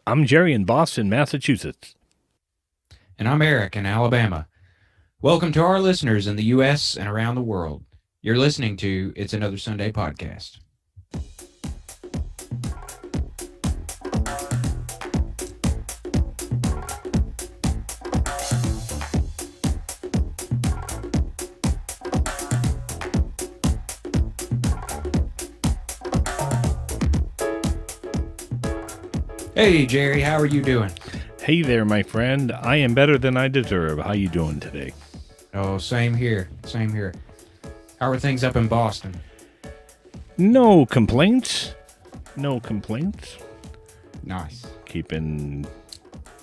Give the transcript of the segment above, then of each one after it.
I'm Gerry in Boston, Massachusetts. And I'm Erich in Alabama. Welcome to our listeners in the U.S. and around the world. You're listening to It's Another Sunday Podcast. Hey, Gerry, how are you doing? Hey there, my friend. I am better than I deserve. How you doing today? Oh, same here. Same here. How are things up in Boston? No complaints. No complaints. Nice. Keeping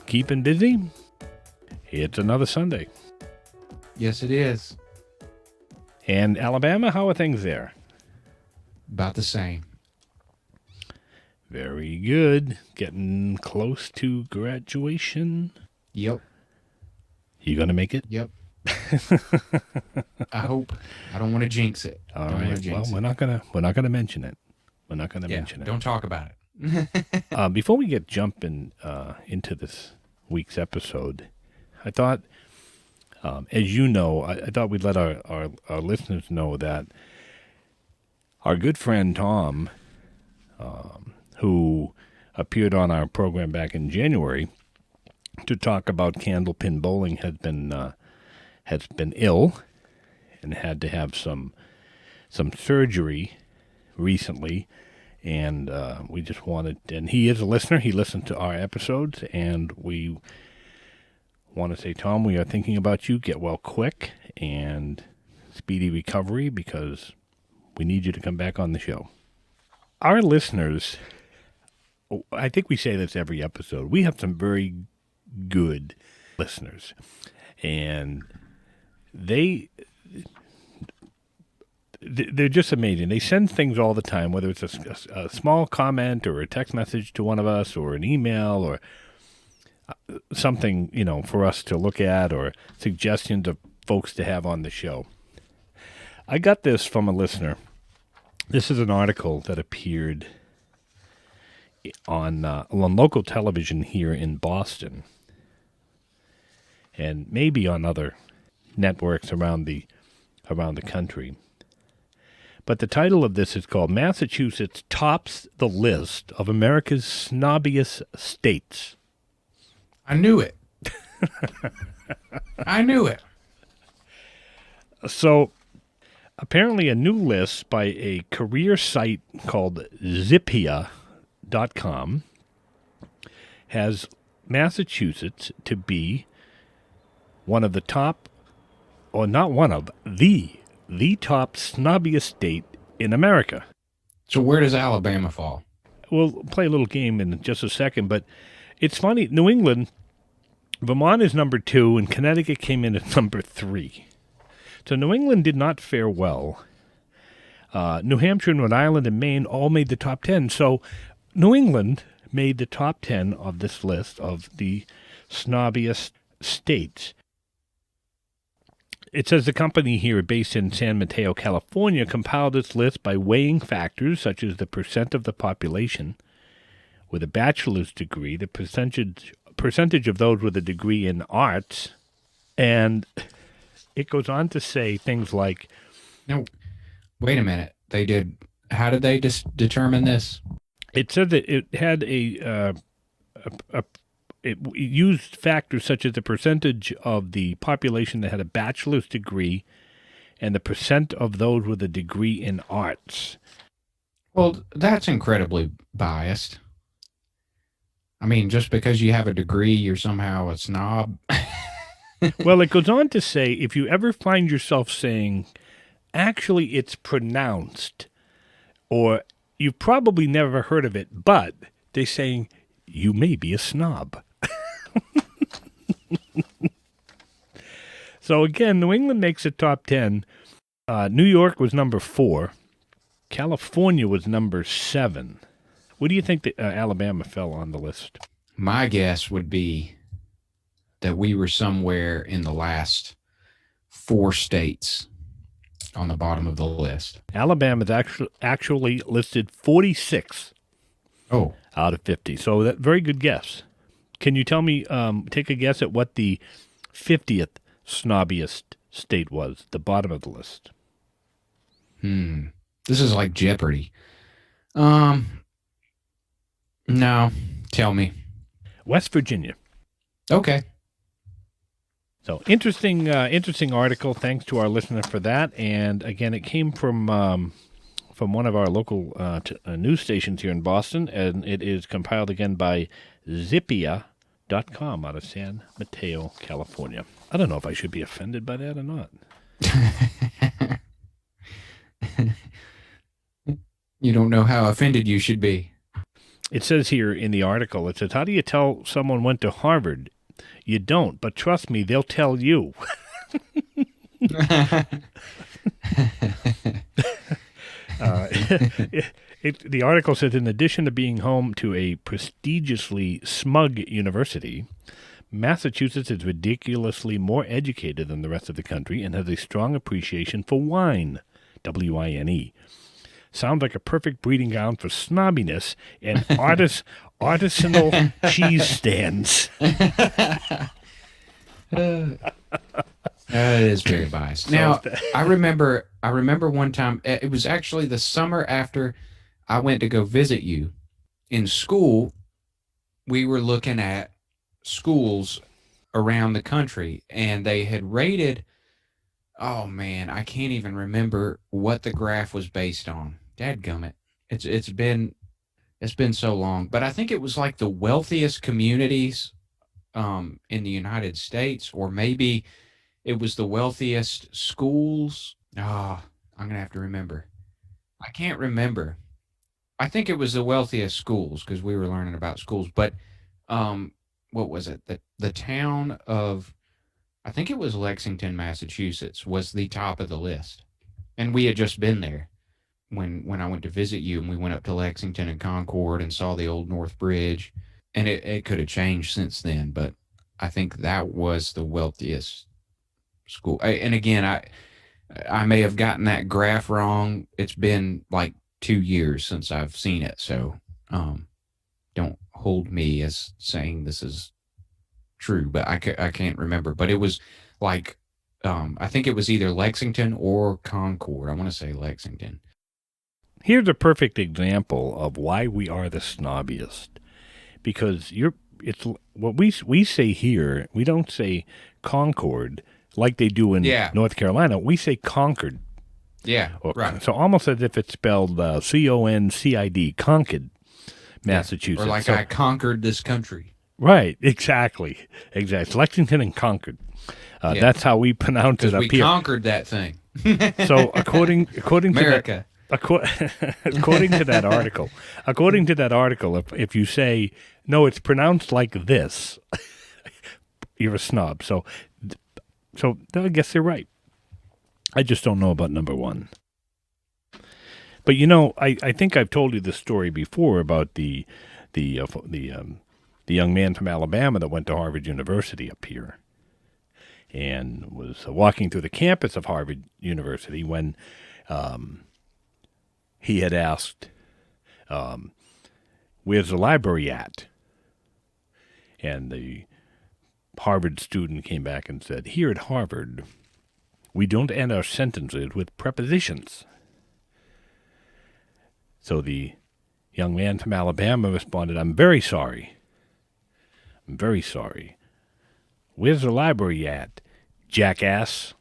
busy. It's another Sunday. Yes, it is. And Alabama, how are things there? About the same. Very good. Getting close to graduation. Yep. You gonna make it? Yep. I hope. I don't want to jinx it. All right. Well, we're not gonna mention it. We're not gonna mention it. Don't talk about it. Before we get jumping into this week's episode, I thought, as you know, I thought we'd let our listeners know that our good friend Tom, who appeared on our program back in January to talk about candlepin bowling, has been ill and had to have some surgery recently, and we just wanted, and he is a listener, he listened to our episodes, and we want to say, Tom, we are thinking about you. Get well quick and speedy recovery, because we need you to come back on the show. Our listeners, I think we say this every episode, we have some very good listeners, and they're just amazing. They send things all the time, whether it's a small comment or a text message to one of us or an email or something, for us to look at, or suggestions of folks to have on the show. I got this from a listener. This is an article that appeared on local television here in Boston, and maybe on other networks around the country. But the title of this is called "Massachusetts Tops the List of America's Snobbiest States." I knew it. I knew it. So, apparently a new list by a career site called Zippia.com has Massachusetts to be one of the top, or not one of, the top snobbiest state in America. So where does Alabama fall? We'll play a little game in just a second, but it's funny. New England, Vermont is number 2, and Connecticut came in at number 3. So New England did not fare well. New Hampshire, Rhode Island, and Maine all made the top 10. So New England made the top 10 of this list of the snobbiest states. It says the company here, based in San Mateo, California, compiled its list by weighing factors such as the percent of the population with a bachelor's degree, the percentage of those with a degree in arts, and it goes on to say things like... No, wait a minute. They did... How did they determine this? It said that it had it used factors such as the percentage of the population that had a bachelor's degree and the percent of those with a degree in arts. Well, that's incredibly biased. I mean, just because you have a degree, you're somehow a snob. Well, it goes on to say, if you ever find yourself saying, actually it's pronounced, or you've probably never heard of it, but they're saying, you may be a snob. So again, New England makes the top 10. New York was number 4. California was number 7. Where do you think that Alabama fell on the list? My guess would be that we were somewhere in the last 4 states on the bottom of the list. Alabama is actually listed 46 Oh, out of 50. So that very good guess. Can you tell me, take a guess at what the 50th snobbiest state was, the bottom of the list? This is like Jeopardy. Um, no, tell me. West Virginia. Okay. So interesting article. Thanks to our listener for that. And again, it came from one of our local news stations here in Boston, and it is compiled again by Zippia.com out of San Mateo, California. I don't know if I should be offended by that or not. You don't know how offended you should be. It says here in the article, it says, how do you tell someone went to Harvard? You don't, but trust me, they'll tell you. The article says, in addition to being home to a prestigiously smug university, Massachusetts is ridiculously more educated than the rest of the country and has a strong appreciation for wine, W-I-N-E. Sounds like a perfect breeding ground for snobbiness and artisanal cheese stands. It is very biased. Now, I remember one time, it was actually the summer after I went to go visit you in school. We were looking at schools around the country, and they had rated, oh man, I can't even remember what the graph was based on. Dadgummit. It's been so long, but I think it was like the wealthiest communities in the United States, or maybe it was the wealthiest schools. I'm gonna have to remember. I can't remember. I think it was the wealthiest schools because we were learning about schools. But what was it? The town of, I think it was Lexington, Massachusetts, was the top of the list, and we had just been there when I went to visit you, and we went up to Lexington and Concord and saw the old North Bridge, and it could have changed since then, but I think that was the wealthiest school. And again, I may have gotten that graph wrong. It's been like 2 years since I've seen it, so don't hold me as saying this is true, but I can't remember. But it was like, I think it was either Lexington or Concord. I want to say Lexington. Here's a perfect example of why we are the snobbiest, because it's what we say here. We don't say Concord like they do in North Carolina. We say Concord. Yeah, right. So almost as if it's spelled Concid, Concord, Massachusetts. Or like, so, I conquered this country. Right, exactly. Lexington and Concord. That's how we pronounce it up here. We conquered that thing. So according America. According to that article, if you say, no, it's pronounced like this, you're a snob. So I guess they're right. I just don't know about number one. But I think I've told you this story before about the young man from Alabama that went to Harvard University up here, and was walking through the campus of Harvard University when he had asked, where's the library at? And the Harvard student came back and said, here at Harvard, we don't end our sentences with prepositions. So the young man from Alabama responded, I'm very sorry. Where's the library at, jackass?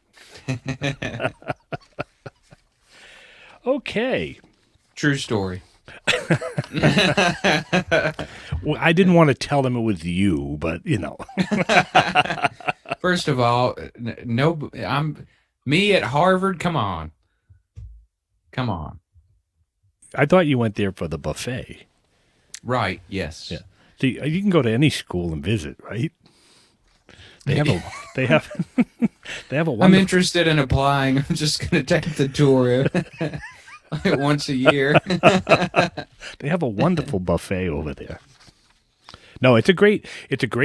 Okay. True story. Well, I didn't want to tell them it was you, but First of all, no, I'm me at Harvard. Come on. I thought you went there for the buffet. Right. Yes. Yeah. See, you can go to any school and visit, right? They have a wonderful... I'm interested in applying. I'm just going to take the tour once a year. They have a wonderful buffet over there. No, it's a great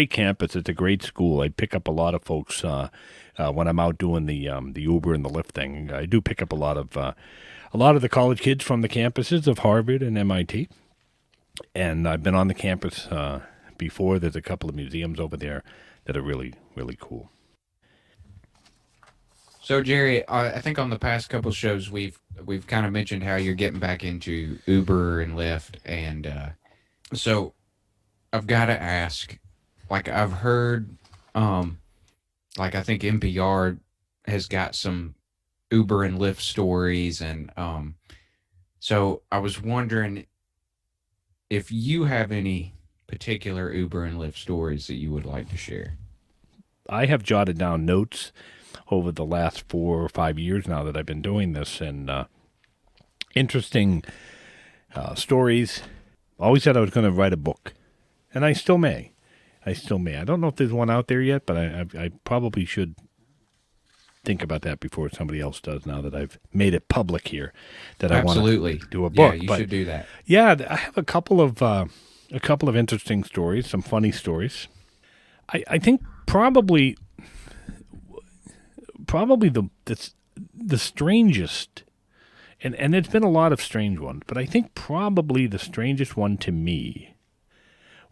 campus. It's a great school. I pick up a lot of folks when I'm out doing the Uber and the Lyft thing. I do pick up a lot of the college kids from the campuses of Harvard and MIT. And I've been on the campus before. There's a couple of museums over there that are really, really cool. So Jerry, I think on the past couple shows we've kind of mentioned how you're getting back into Uber and Lyft, and so I've got to ask, like I've heard, um, like I think NPR has got some Uber and Lyft stories, and so I was wondering if you have any particular Uber and Lyft stories that you would like to share. I have jotted down notes over the last 4 or 5 years now that I've been doing this, and interesting stories. Always said I was going to write a book, and I still may. I still may. I don't know if there's one out there yet, but I probably should think about that before somebody else does. Now that I've made it public here, that I want Absolutely, to do a yeah, book. you But should do that. yeah, I have a couple of interesting stories, some funny stories. I think probably the strangest, and there's been a lot of strange ones, but I think probably the strangest one to me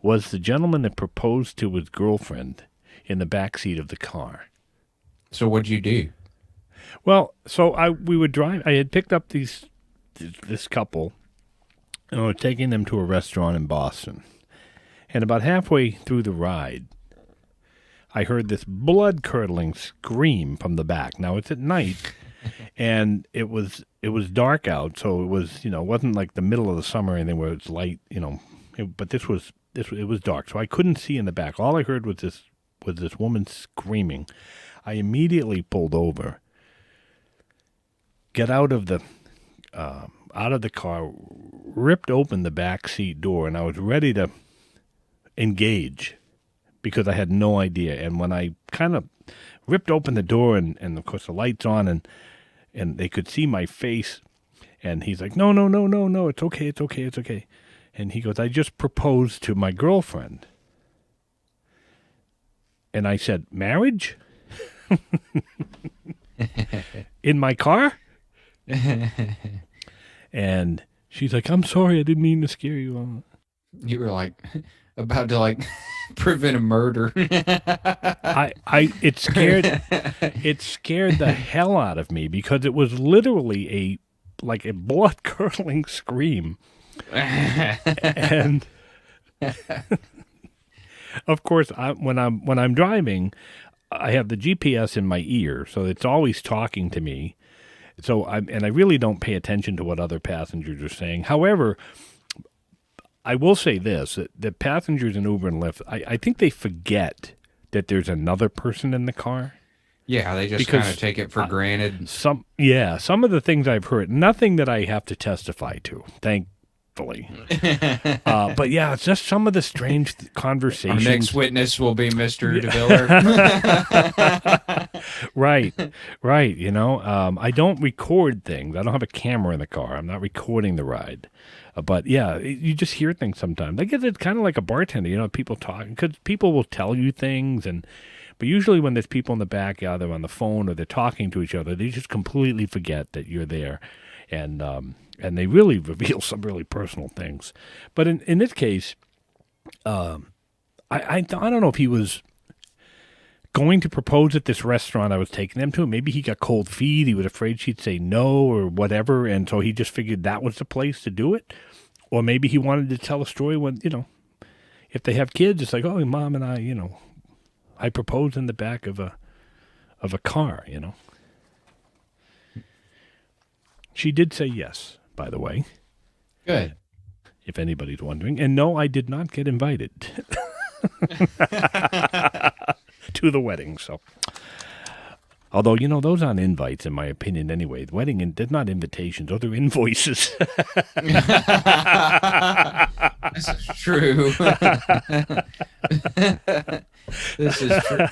was the gentleman that proposed to his girlfriend in the back seat of the car. So what'd you do? Well, so we would drive. I had picked up this couple, and I was taking them to a restaurant in Boston. And about halfway through the ride, I heard this blood-curdling scream from the back. Now it's at night, and it was dark out, so it was it wasn't like the middle of the summer or anything where it's light, but it was dark, so I couldn't see in the back. All I heard was this woman screaming. I immediately pulled over, get out of the car, ripped open the back seat door, and I was ready to engage because I had no idea. And when I kind of ripped open the door, and of course the lights on, and they could see my face, and he's like, no, no, no, no, no, it's okay, it's okay, it's okay. And he goes, I just proposed to my girlfriend. And I said, marriage? In my car? And she's like, I'm sorry, I didn't mean to scare you. You were like about to like prevent a murder. It scared the hell out of me because it was literally like a blood curdling scream. And of course, when I'm driving, I have the GPS in my ear, so it's always talking to me. So I really don't pay attention to what other passengers are saying. However, I will say this: that the passengers in Uber and Lyft, I think they forget that there's another person in the car. Yeah, they just kind Because of take it for granted. some of the things I've heard, nothing that I have to testify to, thankfully. But yeah, it's just some of the strange Our conversations. next witness will be Mr. DeViller. Right, right. I don't record things. I don't have a camera in the car. I'm not recording the ride. But yeah, you just hear things sometimes. I guess it's kind of like a bartender. People talking because people will tell you things, but usually when there's people in the back, either on the phone or they're talking to each other, they just completely forget that you're there, and they really reveal some really personal things. But in this case, I don't know if he was going to propose at this restaurant I was taking them to. Maybe he got cold feet. He was afraid she'd say no or whatever, and so he just figured that was the place to do it. Or maybe he wanted to tell a story when, if they have kids, it's like, oh, mom and I proposed in the back of a car. She did say yes, by the way, Good. if anybody's wondering. And no, I did not get invited to the wedding, so... Although, those aren't invites, in my opinion, anyway. The wedding, they're not invitations. Those are invoices. This is true. This is true.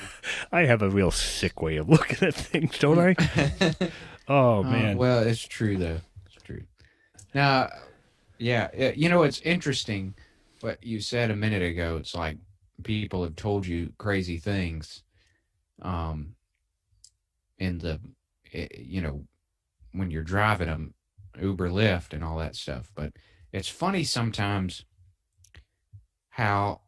I have a real sick way of looking at things, don't I? Oh, man. Well, it's true, though. It's true. Now, yeah, it's interesting what you said a minute ago. It's like people have told you crazy things. In the, when you're driving them, Uber, Lyft, and all that stuff. But it's funny sometimes how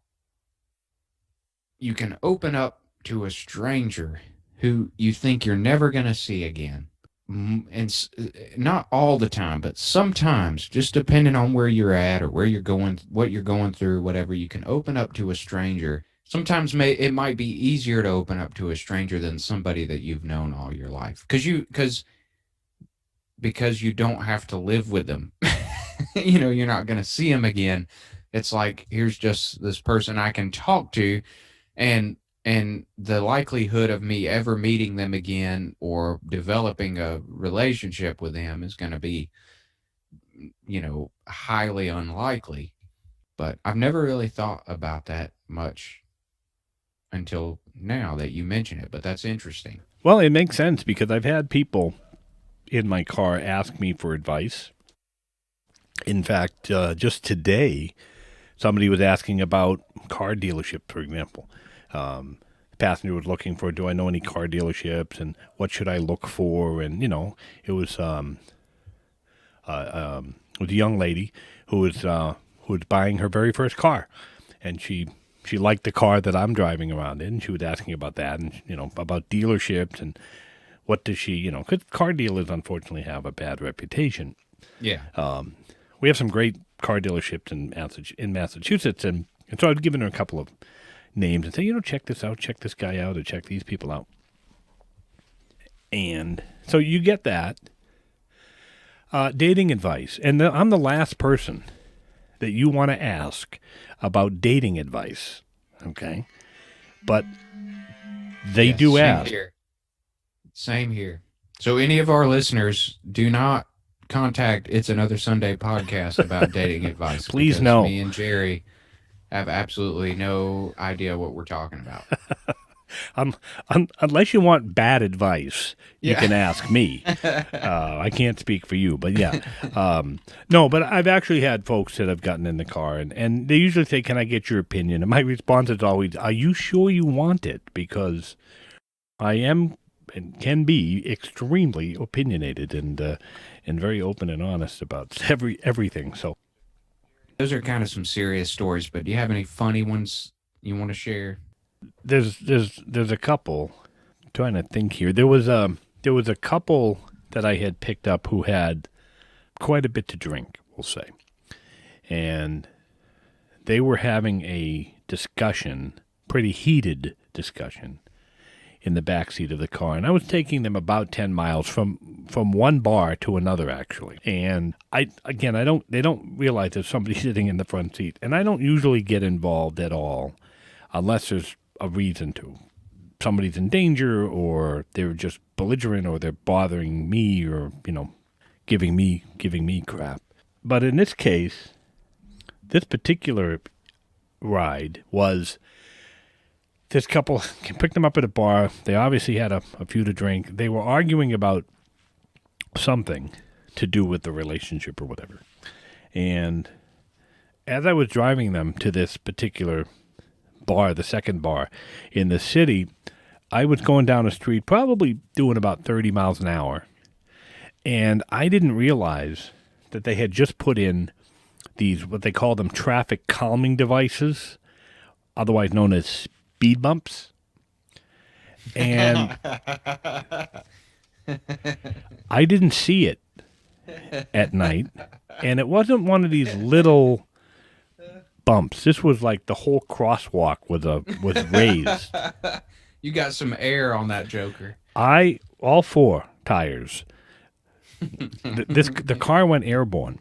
you can open up to a stranger who you think you're never going to see again. And not all the time, but sometimes, just depending on where you're at or where you're going, what you're going through, whatever, you can open up to a stranger. Sometimes it might be easier to open up to a stranger than somebody that you've known all your life, because you don't have to live with them. You're not going to see them again. It's like, here's just this person I can talk to, and the likelihood of me ever meeting them again or developing a relationship with them is going to be, highly unlikely. But I've never really thought about that much until now that you mention it, but that's interesting. Well, it makes sense because I've had people in my car ask me for advice. In fact, just today, somebody was asking about car dealerships, for example. The passenger was looking for, do I know any car dealerships, and what should I look for? And it was a young lady who was buying her very first car, and she liked the car that I'm driving around in. She was asking about that, and about dealerships and what does she, because car dealers unfortunately have a bad reputation. Yeah. We have some great car dealerships in Massachusetts, and so I've given her a couple of names and say, check this out, check this guy out, or check these people out. And so you get that. Dating advice. And I'm the last person that you want to ask about dating advice. Okay? But they do ask. Same here. So any of our listeners, do not contact It's Another Sunday podcast about dating advice. Please no. Me and Jerry have absolutely no idea what we're talking about. Unless you want bad advice, you can ask me. I can't speak for you, but yeah. No, but I've actually had folks that have gotten in the car, and they usually say, can I get your opinion? And my response is always, are you sure you want it? Because I am and can be extremely opinionated and very open and honest about everything. So those are kind of some serious stories, but do you have any funny ones you want to share? There's a couple. I'm trying to think here. There was a couple that I had picked up who had quite a bit to drink, we'll say, and they were having a discussion, pretty heated discussion, in the backseat of the car, and I was taking them about 10 miles from one bar to another, actually. And they don't realize there's somebody sitting in the front seat, and I don't usually get involved at all unless there's a reason to. Somebody's in danger, or they're just belligerent, or they're bothering me, or giving me crap. But in this case, this particular ride was. This couple picked them up at a bar. They obviously had a few to drink. They were arguing about something to do with the relationship or whatever. And as I was driving them to this particular bar, the second bar in the city, I was going down a street, probably doing about 30 miles an hour. And I didn't realize that they had just put in these, what they call them, traffic calming devices, otherwise known as speed bumps. And I didn't see it at night, and it wasn't one of these little bumps. This was like the whole crosswalk was raised. You got some air on that joker. All four tires. The car went airborne.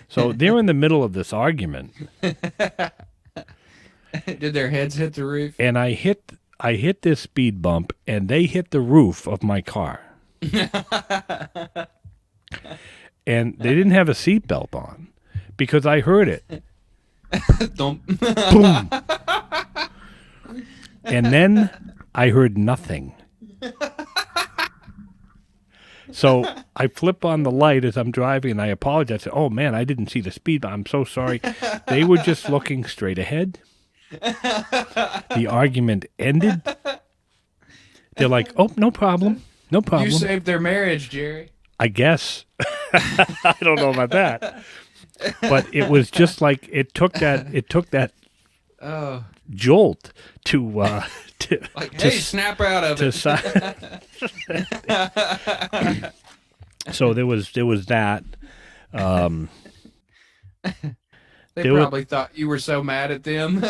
So they're in the middle of this argument. Did their heads hit the roof? And I hit this speed bump, and they hit the roof of my car. And they didn't have a seatbelt on because I heard it. Boom. And then I heard nothing. So I flip on the light as I'm driving, and I apologize. I said, oh, man, I didn't see the speed bump. I'm so sorry. They were just looking straight ahead. The argument ended. They're like, oh, no problem. No problem. You saved their marriage, Jerry. I guess. I don't know about that. But it was just like it took that jolt to Like, to hey, snap out of to it. so there was that. They there was, probably thought you were so mad at them.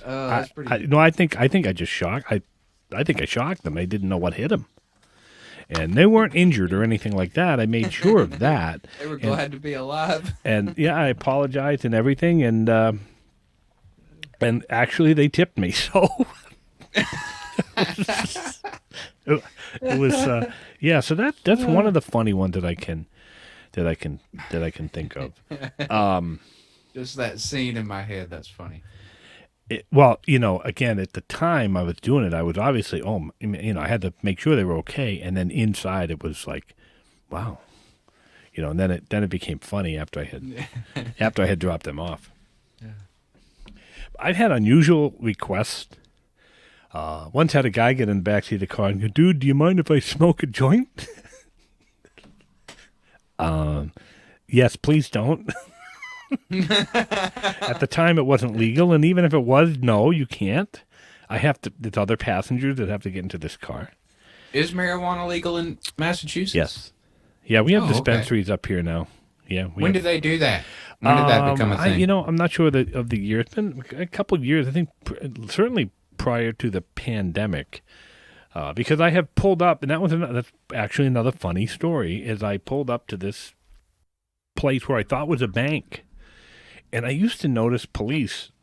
That's pretty good. no, I think I just shocked. I think I shocked them. They didn't know what hit them, and they weren't injured or anything like that. I made sure of that. They were glad to be alive. And yeah, I apologized and everything, and actually they tipped me. So it was yeah. So that's one of the funny ones that I can think of. Just that scene in my head. That's funny. Well, again, at the time I was doing it, I was obviously, I had to make sure they were okay, and then inside it was like, wow, and then it became funny after I had dropped them off. Yeah. I've had unusual requests. Once had a guy get in the backseat of the car and go, "Dude, do you mind if I smoke a joint?" Yes, please don't. At the time, it wasn't legal, and even if it was, no, you can't. There's other passengers that have to get into this car. Is marijuana legal in Massachusetts? Yes. Yeah, we have dispensaries up here now. Yeah. When did they do that? When did that become a thing? I'm not sure of the year. It's been a couple of years. I think certainly prior to the pandemic, because I have pulled up, and that's actually another funny story. Is I pulled up to this place where I thought was a bank. And I used to notice police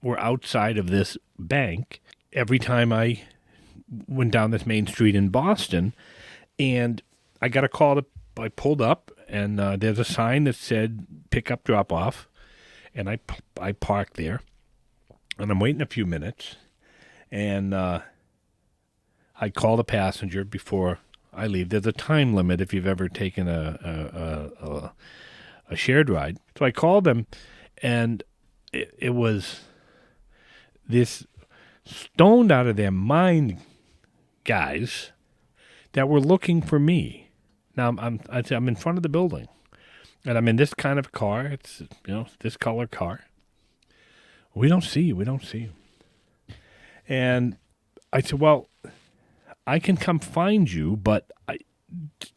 were outside of this bank every time I went down this main street in Boston. And I got a call I pulled up, and there's a sign that said pick up, drop off. And I parked there, and I'm waiting a few minutes. And I call the passenger before I leave. There's a time limit if you've ever taken a shared ride. So I called them. And it was this stoned out of their mind guys that were looking for me. Now I'm in front of the building, and I'm in this kind of car. It's this color car. We don't see you. And I said, well, I can come find you, but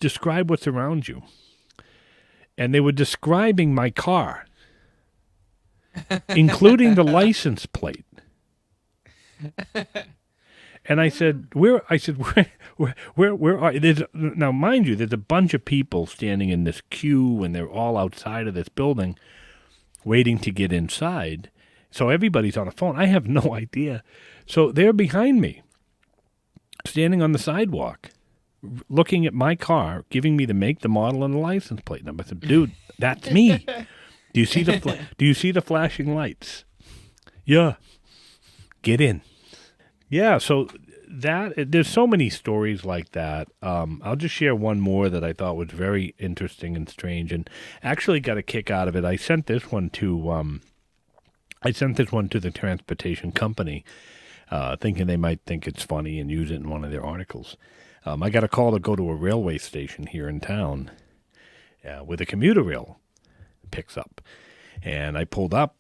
describe what's around you. And they were describing my car. Including the license plate. And I said, where are you? Now, mind you, there's a bunch of people standing in this queue, and they're all outside of this building waiting to get inside. So everybody's on a phone. I have no idea. So they're behind me, standing on the sidewalk, looking at my car, giving me the make, the model, and the license plate number. I said, dude, that's me. Do you see the flashing lights? Yeah. Get in. Yeah, so there's so many stories like that. I'll just share one more that I thought was very interesting and strange, and actually got a kick out of it. I sent this one to the transportation company, thinking they might think it's funny and use it in one of their articles. I got a call to go to a railway station here in town, with a commuter rail picks up, and I pulled up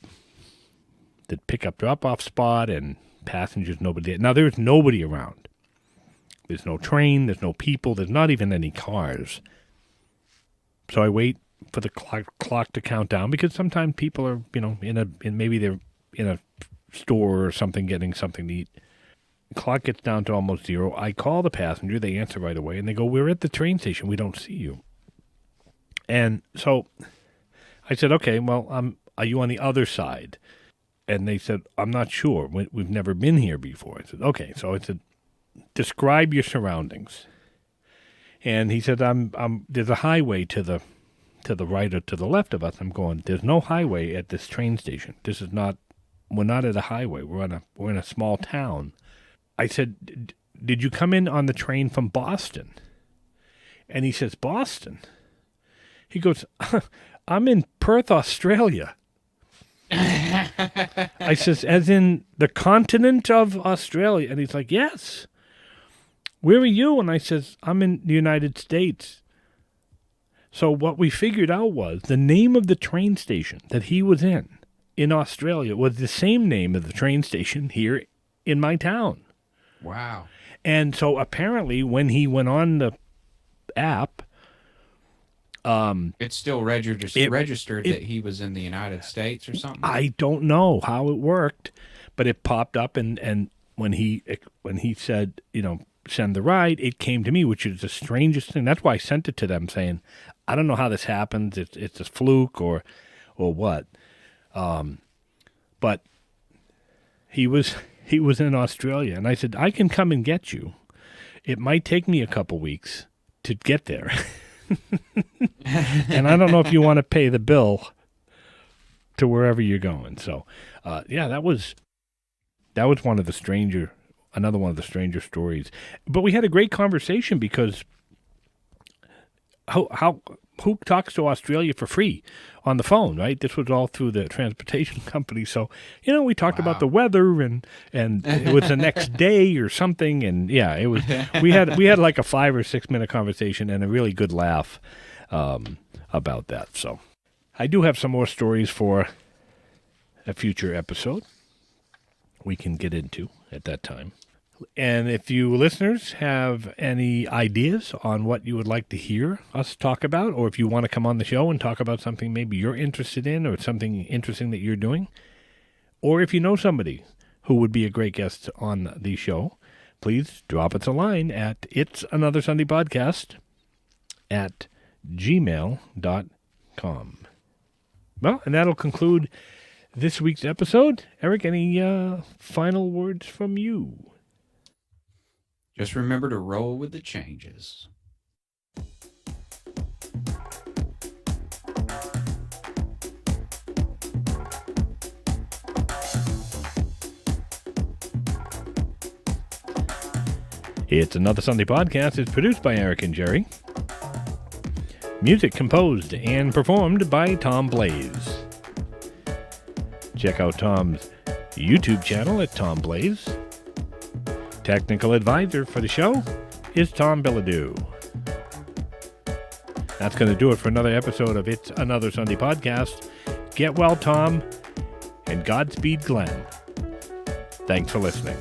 the pickup drop-off spot, and passengers, nobody there. Now there's nobody around. There's no train, there's no people, there's not even any cars. So I wait for the clock to count down, because sometimes people are, maybe they're in a store or something getting something to eat. Clock gets down to almost zero. I call the passenger, they answer right away, and they go, "We're at the train station, we don't see you." And so I said, okay, well, are you on the other side? And they said, I'm not sure. We've never been here before. I said, okay. So I said, describe your surroundings. And he said, there's a highway to the right or to the left of us. I'm going, there's no highway at this train station. We're not at a highway. We're in a small town. I said, did you come in on the train from Boston? And he says, Boston? He goes, I'm in Perth, Australia. I says, as in the continent of Australia? And he's like, yes. Where are you? And I says, I'm in the United States. So what we figured out was the name of the train station that he was in Australia, was the same name of the train station here in my town. Wow. And so apparently when he went on the app, it's still registered that he was in the United States or something. I don't know how it worked, but it popped up, and when he said, send the ride, it came to me, which is the strangest thing. That's why I sent it to them, saying, I don't know how this happens. It's a fluke or what. But he was in Australia, and I said, I can come and get you. It might take me a couple weeks to get there. And I don't know if you want to pay the bill to wherever you're going. So, that was another one of the stranger stories. But we had a great conversation because who talks to Australia for free on the phone, right? This was all through the transportation company. So, we talked about the weather and it was the next day or something. And it was, we had like a 5 or 6 minute conversation and a really good laugh, about that. So I do have some more stories for a future episode we can get into at that time. And if you listeners have any ideas on what you would like to hear us talk about, or if you want to come on the show and talk about something maybe you're interested in or something interesting that you're doing, or if you know somebody who would be a great guest on the show, please drop us a line at itsanothersundaypodcast@gmail.com. Well, and that'll conclude this week's episode. Eric, any final words from you? Just remember to roll with the changes. It's Another Sunday Podcast. It's produced by Erich and Gerry. Music composed and performed by Tom Blaze. Check out Tom's YouTube channel at Tom Blaze. Technical advisor for the show is Tom Billadew. That's going to do it for another episode of It's Another Sunday Podcast. Get well, Tom, and Godspeed, Glenn. Thanks for listening.